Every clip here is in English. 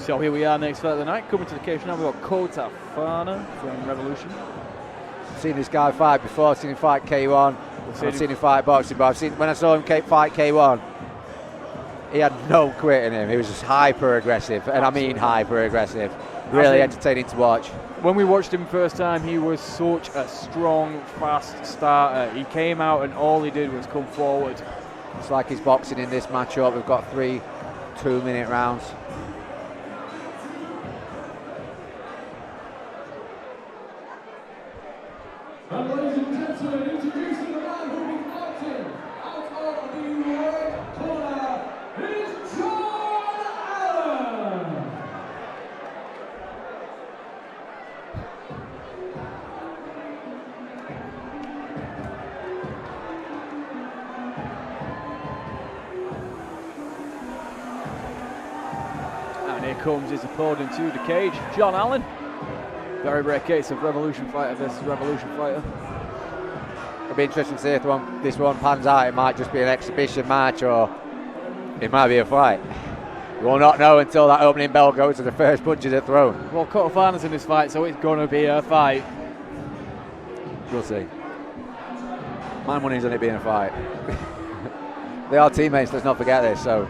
So here we are, next fight of the night. Coming to the cage now, we've got Cotana from Revolution. I've seen this guy fight before. I've seen him fight K1. I've seen him fight boxing, but when I saw him fight K1, he had no quit in him. He was just hyper aggressive, and I mean hyper aggressive. Really entertaining to watch. When we watched him first time, he was such a strong, fast starter. He came out and all he did was come forward. It's like he's boxing in this matchup. We've got 3 2-minute rounds. And ladies and gentlemen, introducing the man who will be fighting out of the red corner is Allan. And here comes his opponent to the cage, Allan. Very rare case of Revolution fighter versus Revolution fighter. It'll be interesting to see if this one pans out. It might just be an exhibition match, or it might be a fight. We'll not know until that opening bell goes and the first punches are thrown. Well, Cotana's in this fight, so it's going to be a fight. We'll see. My money's on it being a fight. They are teammates, let's not forget this. So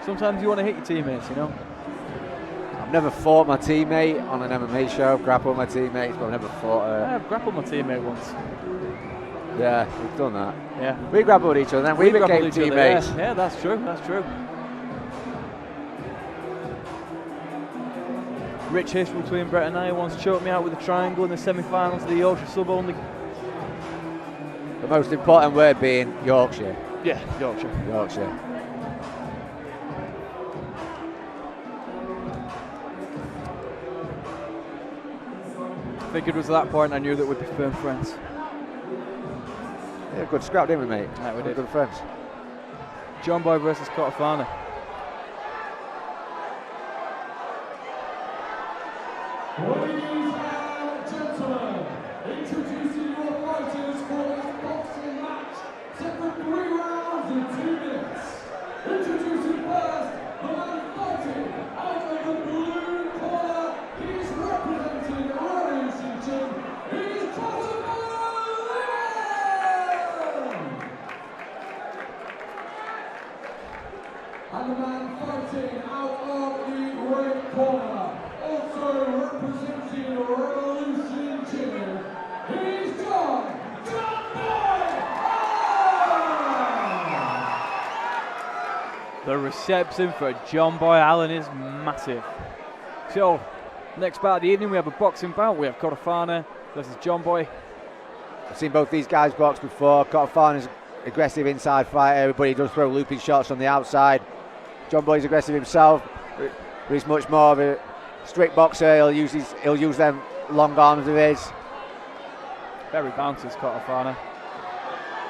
sometimes you want to hit your teammates, you know. I've never fought my teammate on an MMA show. I've grappled my teammates, but I've never fought her. I've grappled my teammate once. Yeah, we've done that. Yeah. We grappled each other, then we became teammates. Yeah, that's true, that's true. Rich history between Brett and I. Once choked me out with a triangle in the semi-finals of the Yorkshire Sub-Only. The most important word being Yorkshire. Yeah, Yorkshire. Yorkshire. I think it was at that point I knew that we'd be firm friends. Yeah, good scrap, didn't we, mate? Yeah, we did. Good friends. John Boy versus Cotana. Ladies and gentlemen, introducing your fighters for this boxing match, set for 3 rounds in 2 minutes. Introducing first, the man fighting out of the blue corner. He's representing Revolution Team. He's Cotana. And the man fighting out of the red corner, also representing Revolution Team, he's John Boy Allan. The reception for John Boy Allan is massive. So, next bout of the evening, we have a boxing bout. We have Cotana versus John Boy. I've seen both these guys box before. Cotana's aggressive inside fighter, but he does throw looping shots on the outside. John Boy's aggressive himself, but he's much more of a strict boxer. He'll use them long arms of his. Very bounces Cotana.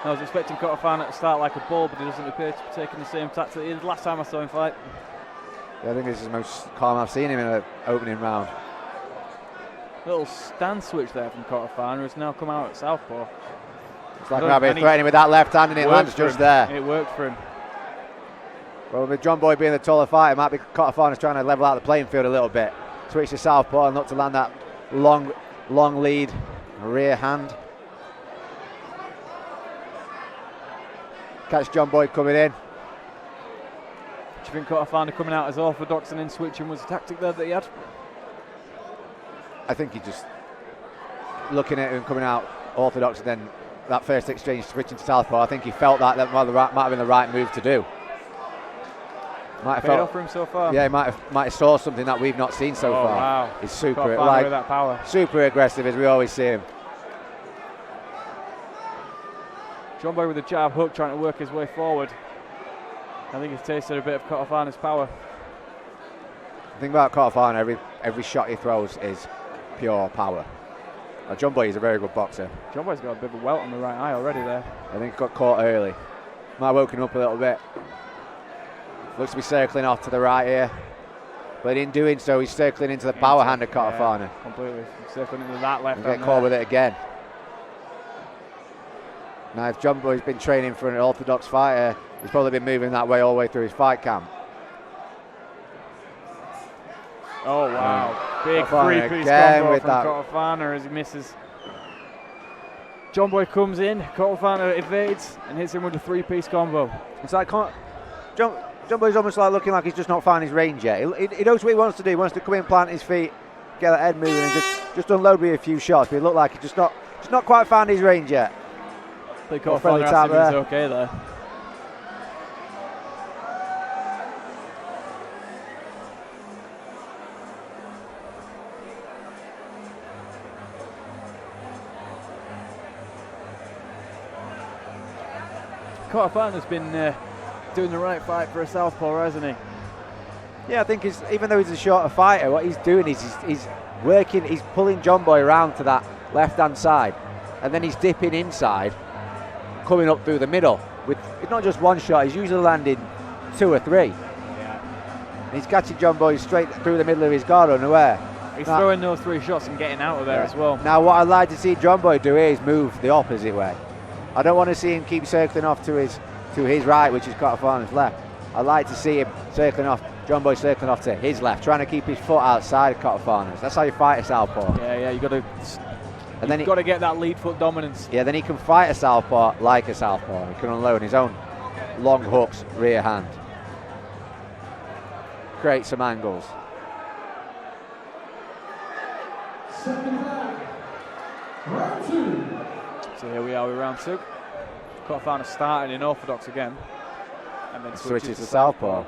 I was expecting Cotana to start like a bull, but he doesn't appear to be taking the same tactic he did last time I saw him fight. Yeah, I think this is the most calm I've seen him in an opening round. Little stand switch there from Cotana, who's now come out at southpaw. It's like Rabbit threatening with that left hand, and it lands just there. It worked for him. Well, with John Boy being the taller fighter, it might be Cotana's trying to level out the playing field a little bit. Switch to southpaw and look to land that long lead rear hand. Catch John Boy coming in. Do you think Cotana coming out as orthodox and then switching was a tactic there that he had? I think he just looking at him coming out orthodox, and then that first exchange switching to southpaw. I think he felt that might have been the right move to do. Might have paid off for him so far. Yeah, he might have saw something that we've not seen so far. Wow. He's super with that power. Super aggressive, as we always see him. John Boy with a jab hook, trying to work his way forward. I think he's tasted a bit of Cotana's power. The thing about Cotana, every shot he throws is pure power. John Boy is a very good boxer. John Boy's got a bit of a welt on the right eye already there. I think he got caught early. Might have woken up a little bit. Looks to be circling off to the right here. But in doing so, he's circling into the power hand of Cotana. Yeah, completely. He's circling into that left hand. And get caught with it again. Now, if John Boy's been training for an orthodox fighter, he's probably been moving that way all the way through his fight camp. Oh, wow. Big Cotana three-piece again combo with from that. Cotana as he misses. John Boy comes in, Cotana evades and hits him with a three-piece combo. It's like John Boy's almost like looking like he's just not found his range yet. He knows what he wants to do. He wants to come in, plant his feet, get that head moving, and just unload with a few shots. But it looked like he's just not quite found his range yet. But Cotana asked him if he was okay there. Cotana's been doing the right fight for a southpaw, hasn't he? Yeah, I think even though he's a shorter fighter, what he's doing is he's working, he's pulling John Boy around to that left-hand side, and then he's dipping inside, coming up through the middle. With not just one shot, he's usually landing 2 or 3. Yeah. And he's catching John Boy straight through the middle of his guard unaware. He's throwing those 3 shots and getting out of there as well. Now, what I'd like to see John Boy do here is move the opposite way. I don't want to see him keep circling off to his right, which is Cotana's left. I'd like to see him circling off, John Boy circling off to his left, trying to keep his foot outside of Cotana's. That's how you fight a southpaw. Yeah, you got to get that lead foot dominance. Yeah, then he can fight a southpaw like a southpaw. He can unload his own long hooks, rear hand. Create some angles. Second round. Round 2. So here we are with round 2. Cotana starting in orthodox again, and then Switches to southpaw.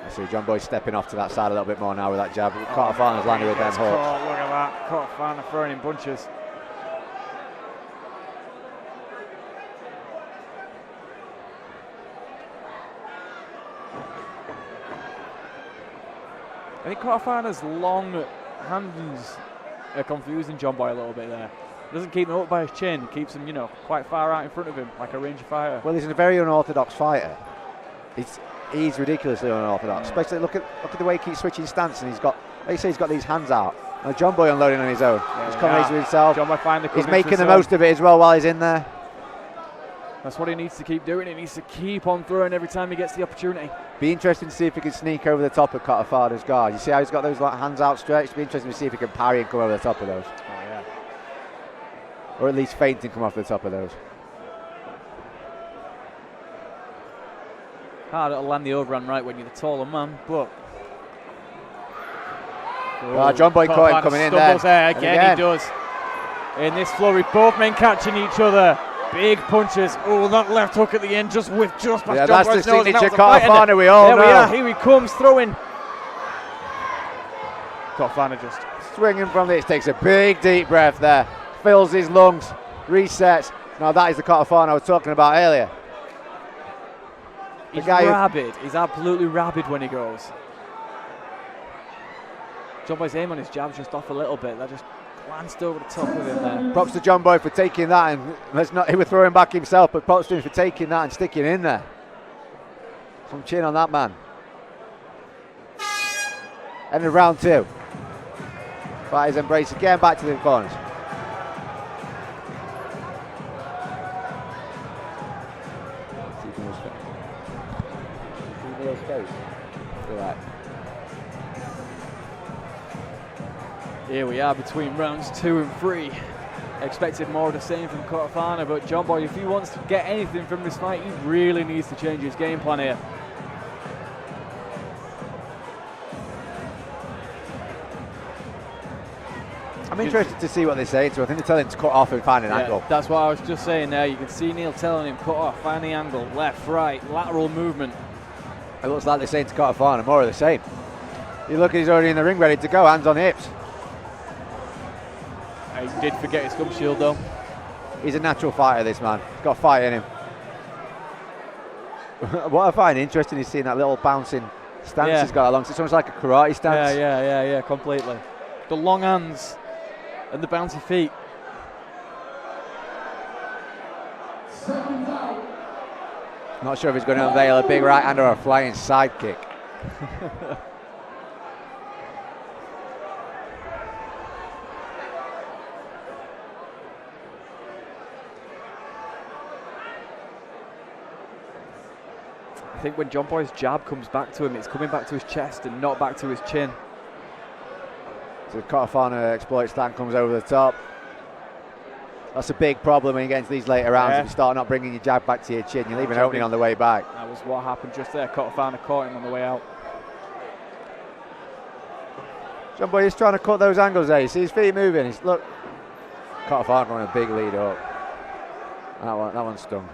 I see John Boy stepping off to that side a little bit more now with that jab. Cotana's landing with them hooks. Look at that, Cotana throwing in bunches. I think Cotana's long hands are confusing John Boy a little bit there. Doesn't keep him up by his chin, keeps him, quite far out in front of him, like a range fighter. Well, he's a very unorthodox fighter. He's ridiculously unorthodox. Especially look at the way he keeps switching stance, and he's got these hands out. Now John Boy unloading on his own. He's coming into himself. John Boy finally he's making the most of it as well while he's in there. That's what he needs to keep doing. He needs to keep on throwing every time he gets the opportunity. Be interesting to see if he can sneak over the top of Cotana's guard. You see how he's got those hands outstretched? Be interesting to see if he can parry and come over the top of those. Oh, yeah. Or at least feint and come off the top of those. Hard to land the overhand right when you're the taller man, but... John Boy caught him coming in there. Again, he does. In this flurry, both men catching each other. Big punches. Oh, that left hook at the end just past John Boy's nose. That's the signature Cotana, we all know. There we are, here he comes, throwing. Cotana just swinging from this, takes a big deep breath there, fills his lungs, resets. Now that is the Cotana I was talking about earlier. He's rabid. He's absolutely rabid when he goes. John Boy's aim on his jab's just off a little bit. That just glanced over the top of him there. Props to John Boy for taking that, and he was throwing back himself, but props to him for taking that and sticking in there. Some chin on that man. End of round 2. Fighters embrace again, back to the corners. Right. Here we are between rounds 2 and 3. Expected more of the same from Cotana, but John Boy, if he wants to get anything from this fight, he really needs to change his game plan here. I'm interested to see what they say to him. I think they're telling him to cut off and find an angle. That's what I was just saying there. You can see Neil telling him, cut off, find the angle, left, right, lateral movement. It looks like they're saying to Cotana, more of the same. You look, he's already in the ring, ready to go, hands on hips. He did forget his gum shield though. He's a natural fighter, this man. He's got fight in him. What I find interesting is seeing that little bouncing stance he's got along. It's almost like a karate stance. Yeah, completely. The long hands and the bouncy feet. Not sure if he's going to unveil a big right hand or a flying side kick. I think when John Boy's jab comes back to him, it's coming back to his chest and not back to his chin. So Cotafana exploits that and comes over the top. That's a big problem when you get into these later rounds. Yeah. If you start not bringing your jab back to your chin, you leave an Jabbing. opening on the way back. That was what happened just there. Cotafana caught him on the way out. John Boy is trying to cut those angles there. You see his feet moving. Look, Cotafana on a big lead up. That one stung.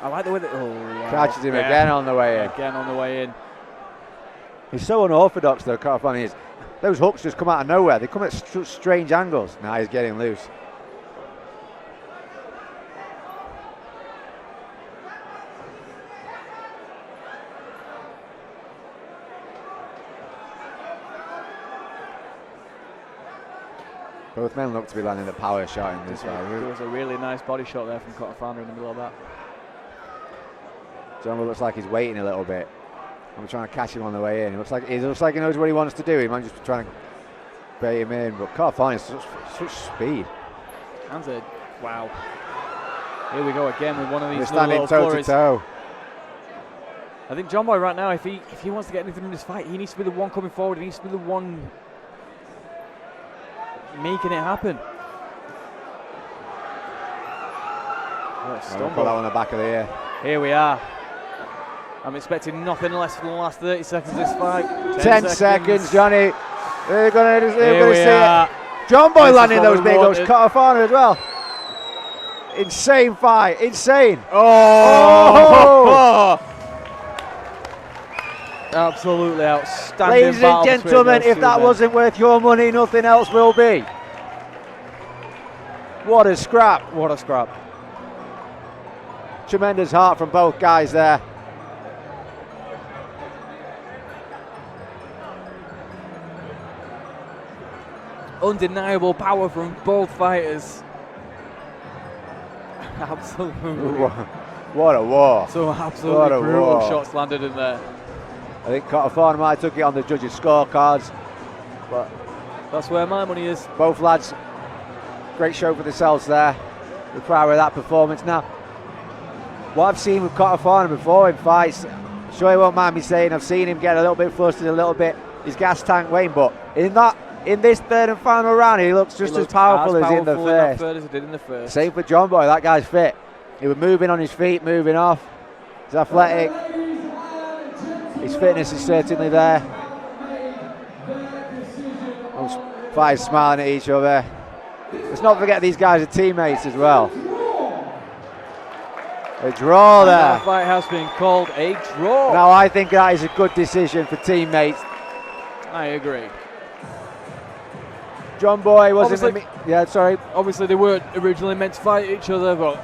I like the way that. Oh, wow. Catches him again on the way in. Again on the way in. He's so unorthodox though, Cotafana is. Those hooks just come out of nowhere. They come at strange angles. Now he's getting loose. Both men look to be landing a power shot in this fight. There was a really nice body shot there from Cotafana in the middle of that. John looks like he's waiting a little bit. I'm trying to catch him on the way in. He looks like he knows what he wants to do. He might just be trying to bait him in. But Cotafana is such speed. And wow. Here we go again with one of these They're standing little toe flurries. to toe. I think John Boy right now, if he wants to get anything from this fight, he needs to be the one coming forward. He needs to be the one making it happen. I'll put that on the back of the ear. Here we are. I'm expecting nothing less for the last 30 seconds of this fight. 10 seconds, Johnny. They're going to see are. it. John Boy This is landing what those we big hooks. wanted. Cotafana as well. Insane fight. Insane. Oh! Absolutely outstanding. Ladies and battle between gentlemen, those if two that men. wasn't worth your money, nothing else will be. What a scrap. What a scrap. Tremendous heart from both guys there. Undeniable power from both fighters. Absolutely. What a war. Some What absolutely a brutal war. shots landed in there. I think Cotafana might have took it on the judges' scorecards. But That's where my money is. both lads, great show for themselves there. We're proud of that performance. Now, what I've seen with Cotafana before in fights, I'm sure he won't mind me saying, I've seen him get a little bit flustered, a little bit, his gas tank wane, but in this third and final round, he looks just as powerful as in the that first. third as he did in the first. Same for John Boy, that guy's fit. He was moving on his feet, moving off. He's athletic. His fitness is certainly there. Those fighters smiling at each other. Let's not forget these guys are teammates as well. A draw And there. that fight has been called a draw. Now I think that is a good decision for teammates. I agree. John Boy wasn't. Obviously- Yeah, sorry. Obviously, they weren't originally meant to fight each other, but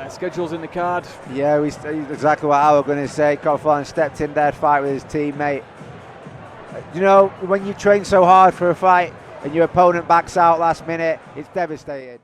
schedule's in the card. Yeah, exactly what I was going to say. Cotafana stepped in there to fight with his teammate. You know, when you train so hard for a fight and your opponent backs out last minute, it's devastating.